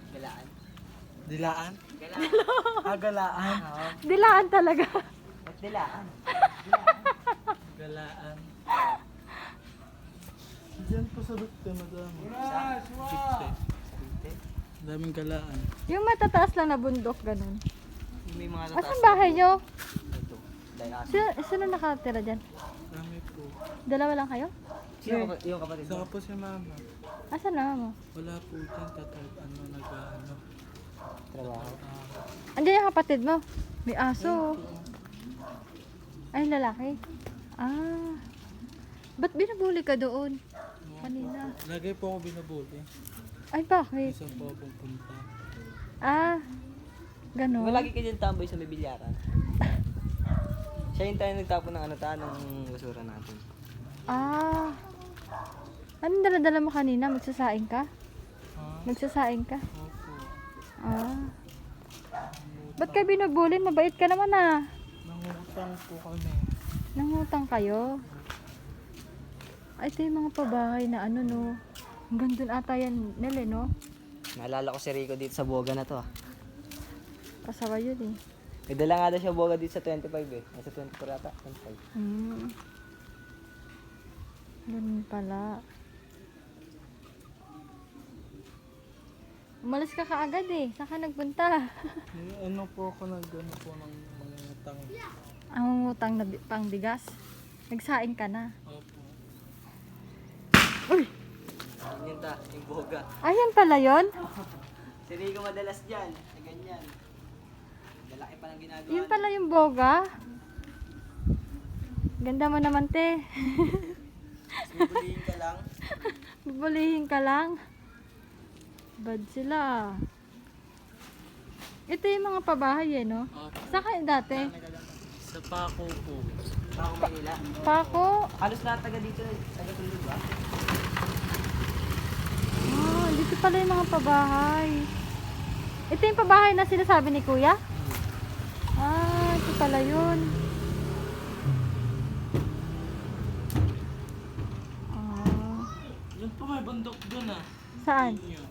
Galaan. Dilaan? Galaan. Galaan? Oo. Dilaan talaga. Ba't dilaan? Galaan. Diyan po sa dukte, madami. Dikte. Dito. Daming galaan. Yung matataas lang na bundok, ganun. May mga Asan bahay nyo? Ito. Dahil aso. Sino nakatira dyan? Dami po. Dalawa lang kayo? Yung kapatid Saka mo? po si mama. Asan na mo? Wala po dyan, nag-ano. Trabaho. Andiyan yung kapatid mo. May aso. Ay, lalaki. Ah. Ba't binabuli ka doon? Kanina. Lagi po ako binabuli. Ay, bakit? Saan po ako pupunta? Ah. Diba Ganon. lagi ka dyan tamboy sa may bilyaran? Siya yung tayo nagtapon ng ng basura natin. Ah. Anong dala-dala mo kanina? Magsasaing ka? Ha? Magsasaing ka? Opo. Ah. Ba't ka binubuli? Mabait ka naman ah. Nangutang po kami. Nangutang kayo? Ay, ito yung mga pabahay na ano no. Hanggang dun ata yan nila no. Naalala ko si Rico dito sa boga na to. Kasawa yun eh. May dala nga daw siya boga dito sa 25 eh. Nasa 24 ata. 25. Ganun pala. Umalis ka kaagad eh. Saan ka nagpunta? Ano po ako nag-ano po ng mga utang. Ang utang na pangbigas. Nagsaing ka na. Opo. Uy! Yun ta, yung boga. Ayan pala yun. Si Rico madalas dyan. Sa ganyan. Lalaki pa ng ginagawa. Yun pala yung boga. Ganda mo naman te. Sinubulihin ka lang. Bubulihin ka lang. Bad sila. Ito yung mga pabahay eh no. Opo. Saan kayo dati? Sa Paco po. Ako Manila. Pako. Halos lahat taga dito, taga Tulog ba? Ah, dito pala yung mga pabahay. Ito yung pabahay na sinasabi ni Kuya? Ah, ito pala yun. Ah, Yun po may bundok dun ah. saan? Yun.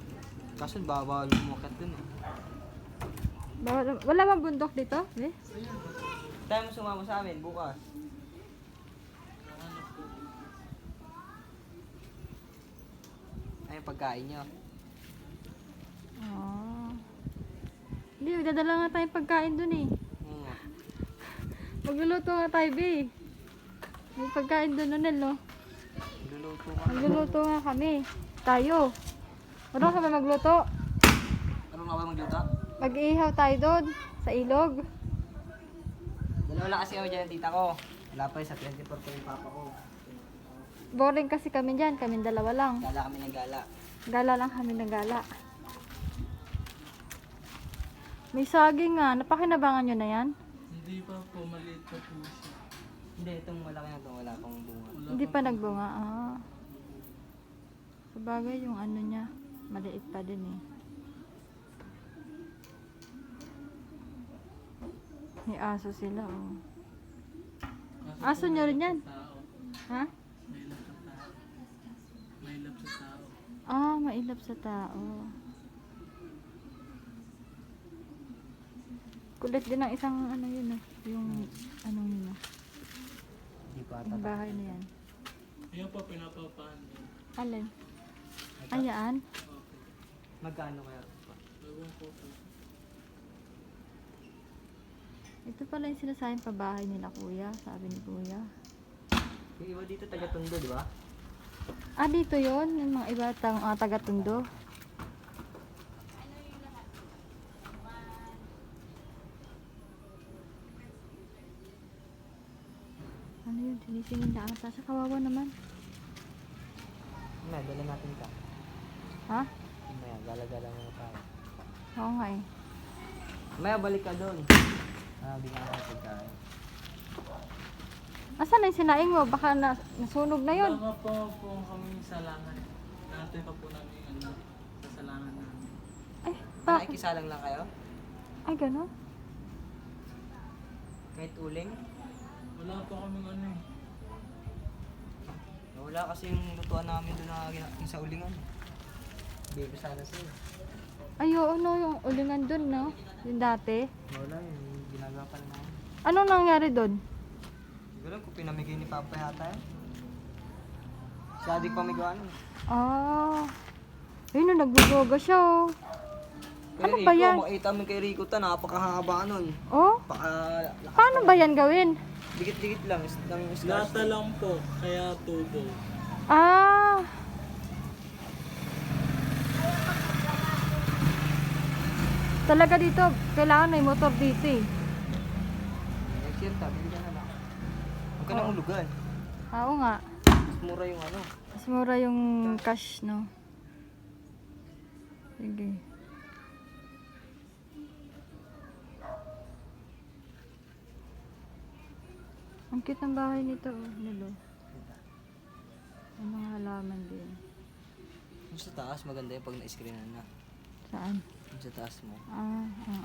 Kaso bawal lumakat dun eh. Wala bang bundok dito? Eh? Tayo mo sumama sa amin bukas. Ay, yung pagkain nyo. Ah. Hindi, magdadala nga tayong pagkain dun eh. Oo. Magluluto nga tayo, be. May pagkain dun, Nonel, no? Luluto ka. Magluluto nga kami. Tayo. Ano ka ba magluto? Ano nga ba magluto? Mag-iihaw tayo doon sa ilog. Dalawa lang kasi kami dyan ng tita ko. Wala pa sa 24 ko yung papa ko. Boring kasi kami dyan. Kaming dalawa lang. Gala kami ng gala. Gala lang kami ng gala. May saging nga. Napakinabangan nyo na yan? Hindi pa po, maliit pa po siya. Hindi, itong malaki na ito. Wala pang bunga. Wala Hindi pa pa nagbunga. Ah. Sabagay yung ano niya. Maliit pa din eh. May aso sila oh. Aso po, nyo rin may yan? love sa tao. Ha? May love sa tao. May love sa tao. Ah, mailap sa tao. Kulit din ang isang ano yun ah. Yung anong yun ah. Hindi pa ata. Yung bahay na yan. Ayun po, pinapapaan niya. Alin? Ayan. Opo. Magkano kaya? Ewan ko po. Ito pala yung sinasayang pabahay nila kuya. Sabi ni kuya. Yung iba dito taga Tondo, di ba? Ah, dito yon yung mga iba taga-Tondo. Ano yun? Sinisingin na ata. Sa kawawa naman. May, dala natin ka. Ha? May, gala-gala mo tayo. Oo nga eh. May, balik ka doon. Bigyan ka ng pagkain. Asan na yung sinaing mo? Baka nasunog na yun. Wala pa po kami sa langan. Natin pa po namin ano, sa salangan namin. Ay, bakit? Nakikisalang lang kayo? Ay, gano'n? Kahit uling? Wala pa kami ano eh. Wala kasi yung lutuan namin doon na yung sa ulingan. Baby sana sa'yo. Ay, oo, no, yung ulingan dun, no? Yung dati. Wala yung ginagawa pa naman. Anong nangyari dun? Siguro kung pinamigay ni Papa yata yun. Si Adik pa may gawa nun. Ah. Ayun, no, nagbuboga siya, oh. Ano ba yan? Makita mo kay Rico ta, napakahaba nun. Oh? Paano ba yan gawin? Dikit-dikit lang, ng Lata lang po, kaya tubo. Ah. Talaga dito, kailangan may motor dito eh. Next year, tabi ka na lang. Huwag ka nang ulugan. Oo nga. Mas mura yung ano. Mas mura yung cash, no? Sige. Ang cute ng bahay nito, oh, Nilo. May mga halaman din. Yung sa taas, maganda yung pag na-screenan na. Saan? Yung sa taas mo. Ah, ah.